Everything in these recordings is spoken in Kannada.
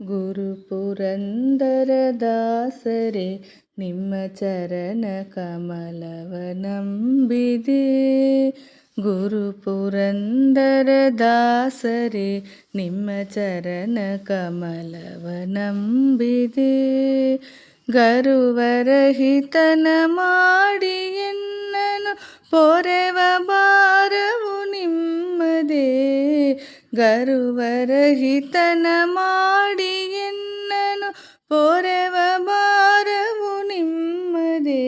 ಗುರು ಪುರಂದರದಾಸರೇ ನಿಮ್ಮ ಚರಣ ಕಮಲವ ನಂಬಿದೆ. ಗುರು ಪುರಂದರದಾಸರೇ ನಿಮ್ಮ ಚರಣ ಕಮಲವ ನಂಬಿದೆ. ಗರುವರಹಿತನ ಮಾಡಿ ಎನ್ನನು ಪೊರೆವ ಭಾರವು ನಿಮ್ಮದೇ. ಗರುವರಹಿತನ ಮಾಡಿ ಎನ್ನನು ಪೊರೆವ ಭಾರವು ನಿಮ್ಮದೇ.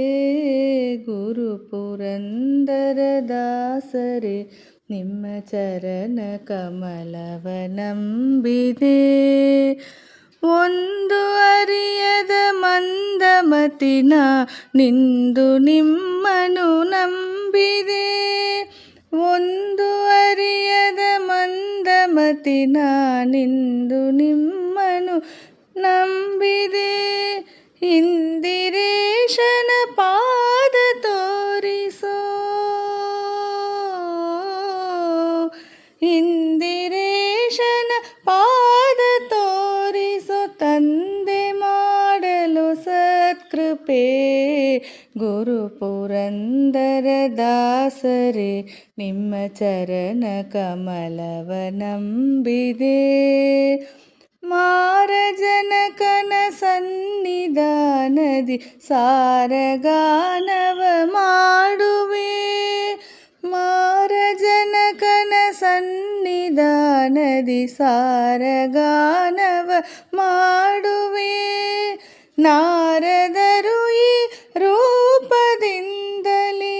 ಗುರು ಪುರಂದರದಾಸರೇ ನಿಮ್ಮ ಚರಣ ಕಮಲವ ನಂಬಿದೆ. ಒಂದು ಅರಿಯದ ಮಂದಮತಿನ ನಿಂದು ನಿಮ್ಮನು ನಂಬಿದೆ. ಒಂದು ಅರಿಯದ ಮಂದಮತಿನ ನಿಂದು ನಿಮ್ಮನು ನಂಬಿದೆ. ಇಂದಿರೇಶನ ಪಾದ ತೋರಿಸೋ, ಇಂದಿರೇಶನ ಪಾದ ತೋರಿಸೋ, ತಂದೆ ಮಾಡಲು ಸತ್ಕೃಪೆ. ಗುರು ಪುರಂದರದಾಸರೇ ನಿಮ್ಮ ಚರಣ ಕಮಲವ ನಂಬಿದೆ. ಮಾರಜನಕನ ಸನ್ನಿಧಾನದಿ ಸಾರಗಾನವ ಮಾಡುವೆ. ಮಾರಜನಕನ ಸನ್ನಿಧಾನದಿ ಸಾರಗಾನವ ಮಾಡುವೆ. ನಾರದರು ಈ ರೂಪದಿಂದಲೇ,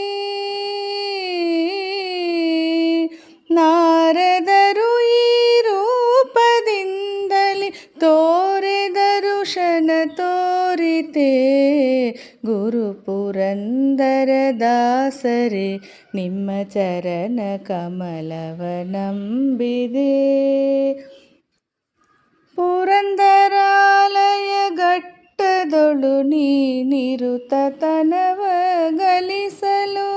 ನಾರದರು ಈ ರೂಪದಿಂದಲೇ ತೋರೆ ದರುಶನ ತೋರಿತೆ. ಗುರು ಪುರಂದರದಾಸರೇ ನಿಮ್ಮ ಚರಣ ಕಮಲವ ನಂಬಿದೆ. ಪುರಂದರಾಲಯ ಘಟ್ಟದೊಳು ನೀನಿರುತತನವ ಗಳಿಸಲು.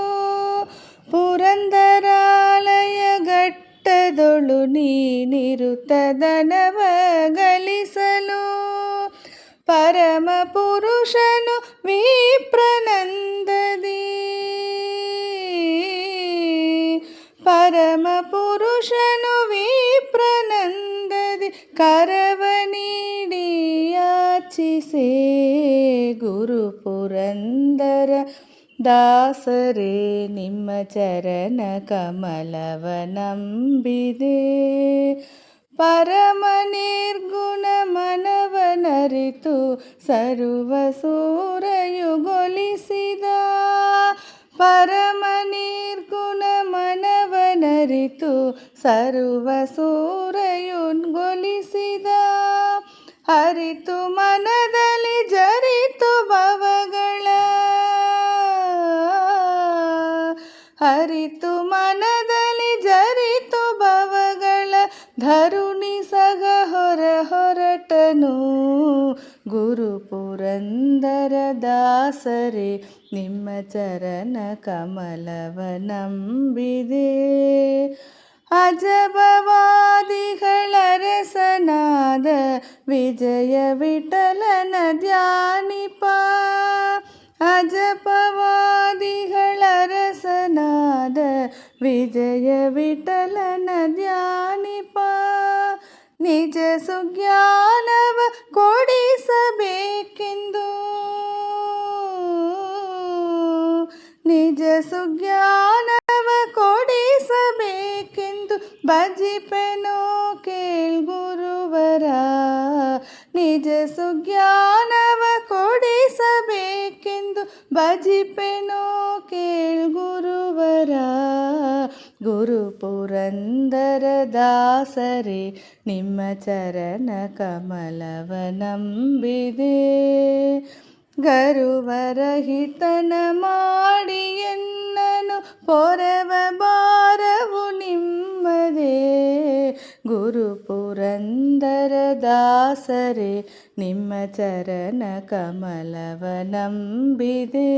ಪುರಂದರಾಲಯ ಘಟ್ಟದೊಳು ನೀನಿರುತತನವ ಗಳಿಸಲು. ಪರಮ ಪುರುಷನು ವಿಪ್ರನಂದದಿ, ಪರಮ ಪುರುಷನು ವಿಪ್ರನಂದದಿ ಕರವ ನೀಡಿ ಯಾಚಿಸೆ. ಗುರು ಪುರಂದರ ದಾಸರೇ ನಿಮ್ಮ ಚರಣ ಕಮಲವ ನಂಬಿದೆ. ಪರಮ ನಿರ್ಗುಣ ಮನವನರಿತು ಸರ್ವ ಸೂರೆಯುಗೊಳಿಸಿದ. ಪರಮ ನಿರ್ಗುಣ ಮನವನರಿತು ಸರ್ವ ಸೂರೆಯುಗೊಳಿಸಿದ. ಅರಿತು ಮನದಲ್ಲಿ ಜರಿತು ಭವಗಳ, ಅರಿತು ಮನದಲ್ಲಿ ಜರಿತು ಭವಗಳ ಧರುಣಿ ಸಗ ಹೊರಟನು. ಗುರು ಪುರಂದರದಾಸರೇ ನಿಮ್ಮ ಚರಣ ಕಮಲವ ನಂಬಿದೆ. ಅಜಬವಾದಿಗಳರಸನಾದ ವಿಜಯ ವಿಠಲನ ಧ್ಯಾನಿಪ. ಅಜಪವಾದಿಗಳರಸನಾದ ವಿಜಯ ವಿಠಲನ ಧ್ಯಾನಿಪ. ನಿಜ ಸುಜ್ಞಾನವ ಕೊಡಿಸಬೇಕೆಂದು, ನಿಜ ಸುಜ್ಞಾನವ ಕೊಡಿಸಬೇಕೆಂದು ಭಜಿಪೆನೋ ಕೇಳ್ಗುರುವರ. ನಿಜ ಸುಜ್ಞಾನವ ಕೊಡಿಸಬೇಕೆಂದು ಭಜಿಪೆನೋ ಕೇಳ್ಗುರುವರ. ಗುರು ಪುರಂದರದಾಸರೇ ನಿಮ್ಮ ಚರಣ ಕಮಲವ ನಂಬಿದೆ. ಗರುವರಹಿತನ ಮಾಡಿ ಎನ್ನನು ಪೊರೆವ ಭಾರವು ನಿಮ್ಮದೇ. ಗುರು ಪುರಂದರದಾಸರೇ ನಿಮ್ಮ ಚರಣ ಕಮಲವ ನಂಬಿದೆ.